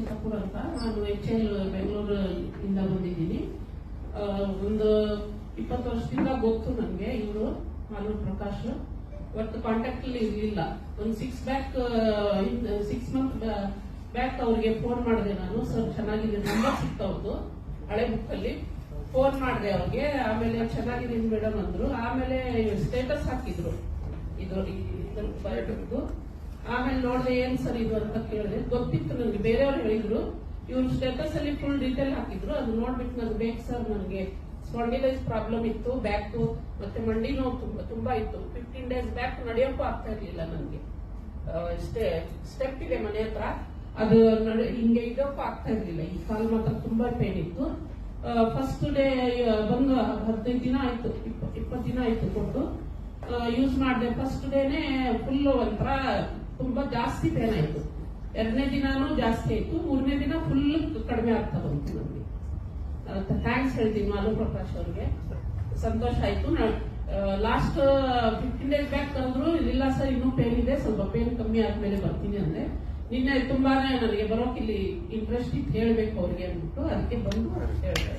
ಕಪೂರ್ ಅಂತ ನಾನು HL ಬೆಂಗಳೂರು ಇಂದ ಬಂದಿದ್ದೀನಿ. ಒಂದು 20 ವರ್ಷದಿಂದ ಗೊತ್ತು ನನಗೆ ಇವರು ಮಾಲೂರು ಪ್ರಕಾಶ್. ಇವತ್ತು ಕಾಂಟ್ಯಾಕ್ಟ್ ಅಲ್ಲಿ ಇರಲಿಲ್ಲ. ಒಂದು 6 ಮಂತ್ ಬ್ಯಾಕ್ ಅವ್ರಿಗೆ ಫೋನ್ ಮಾಡಿದೆ ನಾನು. ಸರ್ ಚೆನ್ನಾಗಿದೆ, ನಂಬರ್ ಸಿಕ್ತವ್ರದ್ದು ಹಳೆ ಬುಕ್ ಅಲ್ಲಿ. ಫೋನ್ ಮಾಡಿದೆ ಅವ್ರಿಗೆ. ಆಮೇಲೆ ಚೆನ್ನಾಗಿದೆ ಮೇಡಮ್ ಅಂದ್ರು. ಆಮೇಲೆ ಸ್ಟೇಟಸ್ ಹಾಕಿದ್ರು ಇದು ಆಮೇಲೆ ನೋಡಿದೆ ಏನ್ ಸರ್ ಇದು ಅಂತ ಕೇಳಿದೆ. ಗೊತ್ತಿತ್ತು ನನಗೆ, ಬೇರೆಯವ್ರು ಹೇಳಿದ್ರು. ಇವ್ರು ಸ್ಟೇಟಸ್ ಅಲ್ಲಿ ಫುಲ್ ಡೀಟೇಲ್ ಹಾಕಿದ್ರು. ಅದು ನೋಡ್ಬಿಟ್ಟು ನನಗೆ ಬೇಕು ಸರ್, ನನಗೆ ಸ್ಪಾಂಡಿಲೈಸ್ ಪ್ರಾಬ್ಲಮ್ ಇತ್ತು, ಬ್ಯಾಕ್ ಮತ್ತೆ ಮಂಡಿ ನೋವು ತುಂಬಾ ಇತ್ತು. 15 ಡೇಸ್ ಬ್ಯಾಕ್ ನಡೆಯೋಕ್ಕೂ ಆಗ್ತಾ ಇರ್ಲಿಲ್ಲ ನನಗೆ. ಸ್ಟೆಪ್ ಇದೆ ಮನೆ ಹತ್ರ, ಅದು ಹಿಂಗೆ ಇಡೋಕ್ಕೂ ಆಗ್ತಾ ಇರ್ಲಿಲ್ಲ. ಈ ಕಾಲ್ ಮಾತ್ರ ತುಂಬಾ ಪೇನ್ ಇತ್ತು. ಫಸ್ಟ್ ಡೇ ಬಂದು 15 ದಿನ ಆಯ್ತು, 20 ದಿನ ಆಯ್ತು ಕೊಟ್ಟು ಯೂಸ್ ಮಾಡಿದೆ. ಫಸ್ಟ್ ಡೇನೆ ಫುಲ್ ಒಂಥರ ತುಂಬಾ ಜಾಸ್ತಿ ಪೇನ್ ಆಯ್ತು. 2ನೇ ದಿನಾನು ಜಾಸ್ತಿ ಆಯ್ತು. 3ನೇ ದಿನ ಫುಲ್ ಕಡಿಮೆ ಆಗ್ತಾ ಬಂತು ನಮಗೆ. ಥ್ಯಾಂಕ್ಸ್ ಹೇಳ್ತೀನಿ ಮಾಲೂರು ಪ್ರಕಾಶ್ ಅವ್ರಿಗೆ. ಸಂತೋಷ ಆಯ್ತು. ಲಾಸ್ಟ್ 15 ಡೇಸ್ ಬ್ಯಾಕ್ ತಂದ್ರು, ಇಲ್ಲ ಸರ್ ಇನ್ನೂ ಪೇನ್ ಇದೆ, ಸ್ವಲ್ಪ ಪೇನ್ ಕಮ್ಮಿ ಆದ್ಮೇಲೆ ಬರ್ತೀನಿ ಅಂದ್ರೆ. ನಿನ್ನೆ ತುಂಬಾನೇ ನನಗೆ ಬರೋಕ್ ಇಲ್ಲಿ ಇಂಟ್ರೆಸ್ಟ್ ಇತ್ತು, ಹೇಳ್ಬೇಕು ಅವ್ರಿಗೆ ಅಂದ್ಬಿಟ್ಟು ಅದಕ್ಕೆ ಬಂದು ಹೇಳಿದೆ.